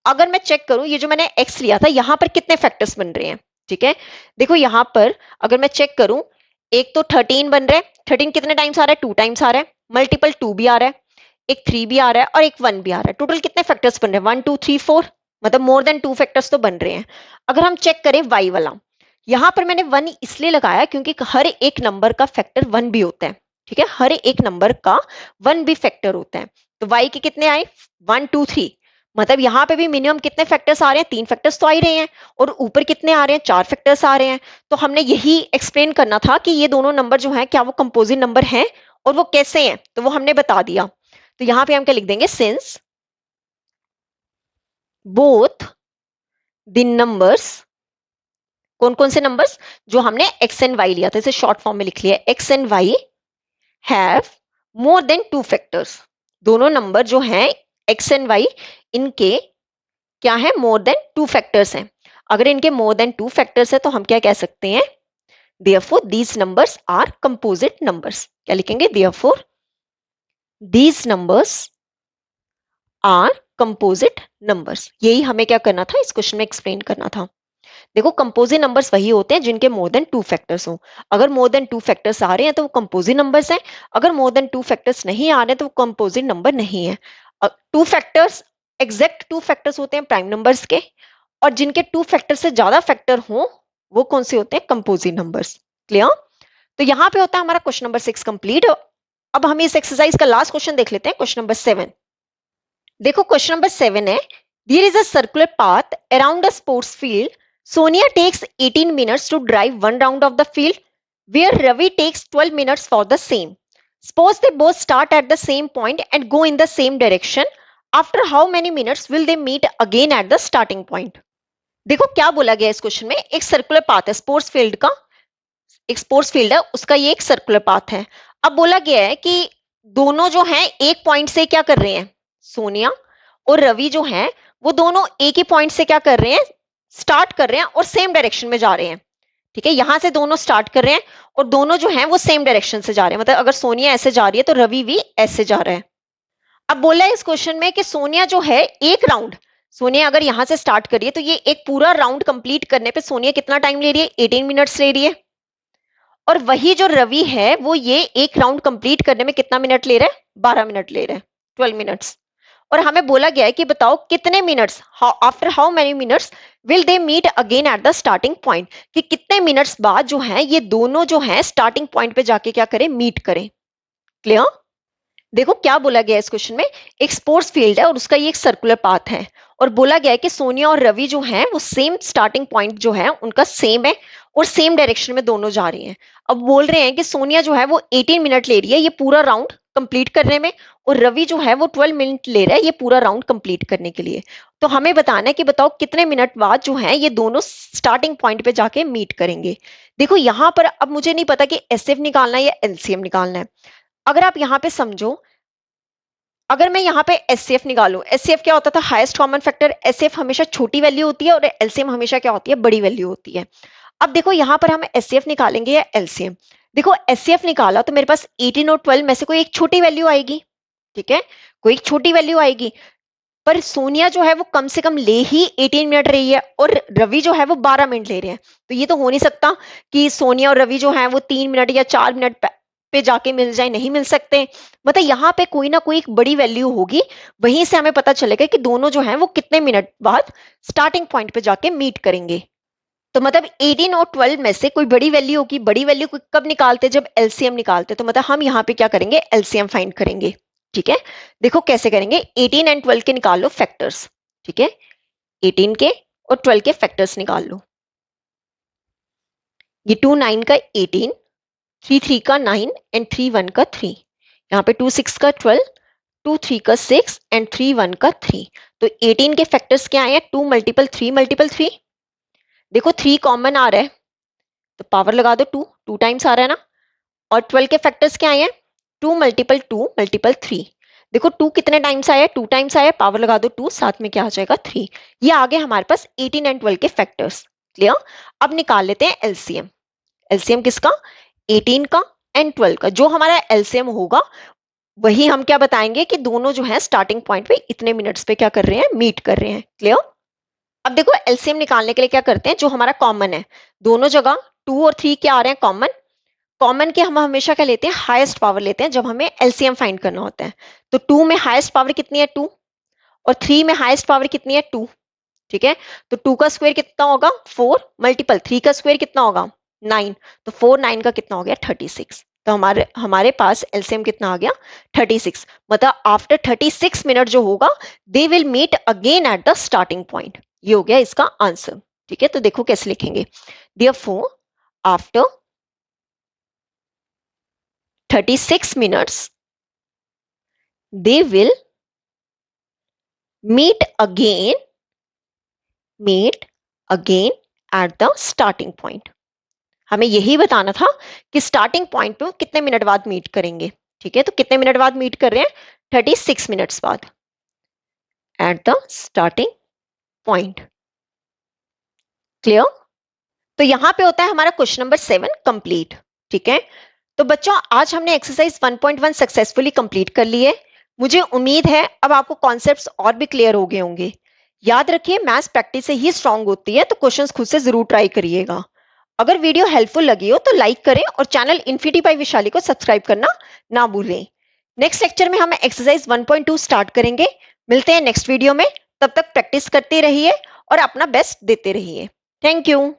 अगर मैं चेक करूं, ये जो मैंने x लिया था यहां पर कितने फैक्टर्स बन रहे हैं। ठीक है, देखो यहां पर अगर मैं चेक करूं, एक तो 13 बन रहा है, 13 कितने टाइम्स आ रहा है 2 टाइम्स आ रहा है, मल्टीपल 2 भी आ रहा है, एक 3 भी आ रहा है और एक 1 भी आ रहा है। टोटल कितने फैक्टर्स बन रहे हैं 1 2 3 4, मतलब मोर देन 2 फैक्टर्स तो बन रहे हैं। अगर हम चेक करें y वाला, यहां पर मैंने 1 इसलिए लगाया क्योंकि हर एक नंबर का फैक्टर 1 भी होता है। ठीक है, हर एक नंबर का 1 भी फैक्टर होता है। तो y के कितने आए 1 2 3, मतलब यहाँ पे भी मिनिमम कितने फैक्टर्स आ रहे हैं 3 फैक्टर्स तो आ ही रहे हैं, और ऊपर कितने आ रहे हैं 4 फैक्टर्स आ रहे हैं। तो हमने यही एक्सप्लेन करना था कि ये दोनों नंबर जो हैं क्या वो कंपोजिट नंबर हैं और वो कैसे हैं, तो वो हमने बता दिया। तो यहाँ पे हम क्या लिख देंगे, सिंस बोथ द नंबर्स, कौन कौन से नंबर्स, जो हमने x एंड y लिया था, इसे शॉर्ट फॉर्म में लिख लिया x and y have more than 2 factors. दोनों नंबर जो हैं x एंड y, इनके क्या है मोर देन 2 फैक्टर्स हैं। अगर इनके मोर देन 2 फैक्टर्स है तो हम क्या कह सकते हैं, therefore these numbers are composite numbers। क्या लिखेंगे, therefore these numbers are composite numbers। यही हमें क्या करना था, इस क्वेश्चन में एक्सप्लेन करना था। देखो कंपोजिट नंबर्स वही होते हैं जिनके मोर देन 2 फैक्टर्स हो। अगर मोर देन 2 फैक्टर्स आ रहे हैं तो वो कंपोजिट नंबर्स हैं, अगर मोर देन 2 फैक्टर्स नहीं आ रहे हैं तो वो कंपोजिट नंबर नहीं है। 2 फैक्टर्स, एग्जैक्ट 2 फैक्टर्स होते हैं प्राइम नंबर्स के, और जिनके 2 फैक्टर से ज्यादा फैक्टर हो वो कौन से होते हैं, कंपोजिट नंबर्स। क्लियर। तो यहाँ पे होता है हमारा क्वेश्चन नंबर 6 कंप्लीट। अब हम इस एक्सरसाइज का लास्ट क्वेश्चन देख लेते हैं, क्वेश्चन नंबर 7। देखो क्वेश्चन नंबर 7 है, there is a circular path around a sports field, Sonia takes 18 minutes to drive one round of the field, where Ravi takes 12 minutes for the same. Suppose they both start at the same point and go in the same direction. After how many minutes will they meet again at the starting point? देखो क्या बोला गया इस question में, एक circular path है sports field का, एक स्पोर्ट्स फील्ड है उसका ये एक सर्कुलर पाथ है। अब बोला गया है कि दोनों जो हैं एक पॉइंट से क्या कर रहे हैं, सोनिया और रवि जो हैं वो दोनों एक ही पॉइंट से क्या कर रहे हैं, स्टार्ट कर रहे हैं और सेम डायरेक्शन में जा रहे हैं। ठीक है, यहां से दोनों स्टार्ट कर रहे हैं और दोनों जो हैं वो सेम डायरेक्शन से जा रहे हैं, मतलब अगर सोनिया ऐसे जा रही है तो रवि भी ऐसे जा रहा है। अब बोला है इस क्वेश्चन में कि सोनिया जो है एक राउंड, सोनिया अगर यहां से स्टार्ट करिए तो ये एक पूरा राउंड कंप्लीट करने पे सोनिया कितना टाइम ले रही है, 18 मिनट्स ले रही है। और वही जो रवि है वो ये एक राउंड कंप्लीट करने में कितना मिनट ले रहा है, 12 मिनट ले रहा है, 12 मिनट्स। और हमें बोला गया है कि बताओ कितने minutes, after how many minutes will they meet again at the starting point, कि कितने मिनट्स बाद जो है ये दोनों जो है स्टार्टिंग पॉइंट पे जाके क्या करें, मीट करें। क्लियर? देखो क्या बोला गया है इस क्वेश्चन में, एक स्पोर्ट्स फील्ड है और उसका ये एक सर्कुलर पाथ है और बोला गया है कि सोनिया और रवि जो हैं वो सेम स्टार्टिंग पॉइंट जो है उनका सेम है और सेम डायरेक्शन में दोनों जा रही हैं। अब बोल रहे हैं कि सोनिया जो है वो 18 मिनट ले रही है ये पूरा राउंड कंप्लीट करने में और रवि जो है वो 12 मिनट ले रहा है ये पूरा राउंड कंप्लीट करने के लिए। तो हमें बताना है कि बताओ कितने मिनट बाद जो है ये दोनों स्टार्टिंग पॉइंट पे जाके मीट करेंगे। देखो यहां पर अब मुझे नहीं पता कि एसएफ निकालना है या एलसीएम निकालना है। अगर आप यहाँ पे समझो, अगर मैं यहाँ पे एचसीएफ निकालूं, एचसीएफ क्या होता था, हाईएस्ट कॉमन फैक्टर। एचसीएफ हमेशा छोटी वैल्यू होती है और एलसीएम हमेशा क्या होती है, बड़ी वैल्यू होती है। अब देखो यहाँ पर हम एचसीएफ निकालेंगे या एलसीएम। देखो एचसीएफ निकाला तो मेरे पास 18 और 12 में से कोई एक छोटी वैल्यू आएगी, ठीक है, कोई एक छोटी वैल्यू आएगी। पर सोनिया जो है वो कम से कम ले ही 18 मिनट रही है और रवि जो है वो 12 मिनट ले रहे हैं। तो ये तो हो नहीं सकता कि सोनिया और रवि जो है वो 3 मिनट या 4 मिनट पे जाके मिल जाए, नहीं मिल सकते। मतलब यहाँ पे कोई ना कोई एक बड़ी वैल्यू होगी, वहीं से हमें पता चलेगा कि दोनों जो है वो कितने मिनट बाद स्टार्टिंग पॉइंट पे जाके मीट करेंगे। तो मतलब 18 और 12 में से कोई बड़ी वैल्यू होगी। बड़ी वैल्यू कब निकालते, जब एलसीएम निकालते। तो मतलब हम यहाँ पे क्या करेंगे, एलसीएम फाइंड करेंगे। ठीक है, देखो कैसे करेंगे, 18 एंड 12 के निकाल लो फैक्टर्स। ठीक है, 18 के और 12 के फैक्टर्स निकाल लो। ये 2 9 का 18, 3 3 का 9 एंड 3 1 का 3। यहाँ पे 2 6 का 12, 2 3 का 6 एंड 3 1 का 3। तो 18 के फैक्टर्स क्या आए हैं, 2 मल्टीपल 3 मल्टीपल 3। देखो 3 कॉमन आ रहा है तो पावर लगा दो 2, 2 टाइम्स आ रहा है ना। और 12 के फैक्टर्स क्या आए हैं, 2 मल्टीपल 2 मल्टीपल 3। देखो 2 कितने टाइम्स आया है, 2 टाइम्स आया, पावर लगा दो 2, साथ में क्या आ जाएगा 3। ये आ गए हमारे पास 18 एंड 12 के फैक्टर्स। क्लियर? अब निकाल लेते हैं एलसीएम। एलसीएम किसका, 18 का एंड 12 का। जो हमारा एलसीएम होगा वही हम क्या बताएंगे कि दोनों जो है स्टार्टिंग पॉइंट पे इतने मिनट्स पे क्या कर रहे हैं, मीट कर रहे हैं। क्लियर? अब देखो एलसीएम निकालने के लिए क्या करते हैं, जो हमारा कॉमन है दोनों जगह 2 और 3 क्या आ रहे हैं, कॉमन। कॉमन के हम हमेशा क्या लेते हैं, हाईएस्ट पावर लेते हैं जब हमें एलसीएम फाइंड करना होता है। तो 2 में हाईएस्ट पावर कितनी है, 2, और 3 में हाईएस्ट पावर कितनी है, 2। ठीक है, तो 2 का स्क्वायर कितना होगा, 4 मल्टीपल 3 का स्क्वायर कितना होगा, 9। तो 4 9 का कितना हो गया, 36। तो हमारे पास एलसीएम कितना आ गया, 36। मतलब आफ्टर 36 मिनट जो होगा they will meet again at the starting point. ये हो गया इसका आंसर। ठीक है, तो देखो कैसे लिखेंगे, therefore after 36 minutes they will meet again at the starting point। हमें यही बताना था कि स्टार्टिंग पॉइंट पे कितने मिनट बाद मीट करेंगे। ठीक है, तो कितने मिनट बाद मीट कर रहे हैं, 36 मिनट्स बाद eight the starting point. Clear? तो यहां पे होता है हमारा क्वेश्चन नंबर 7 कंप्लीट। ठीक है, तो बच्चों आज हमने एक्सरसाइज 1.1 सक्सेसफुली कंप्लीट कर ली है। मुझे उम्मीद है अब आपको कॉन्सेप्ट्स और भी क्लियर हो गए होंगे। याद रखिए मैथ्स प्रैक्टिस से ही स्ट्रांग होती है, तो क्वेश्चंस खुद से जरूर ट्राई करिएगा। अगर वीडियो हेल्पफुल लगी हो तो लाइक करें और चैनल इन्फिनिटी बाय विशाली को सब्सक्राइब करना ना भूलें। नेक्स्ट लेक्चर में हम एक्सरसाइज 1.2 स्टार्ट करेंगे। मिलते हैं नेक्स्ट वीडियो में, तब तक प्रैक्टिस करते रहिए और अपना बेस्ट देते रहिए। Thank you.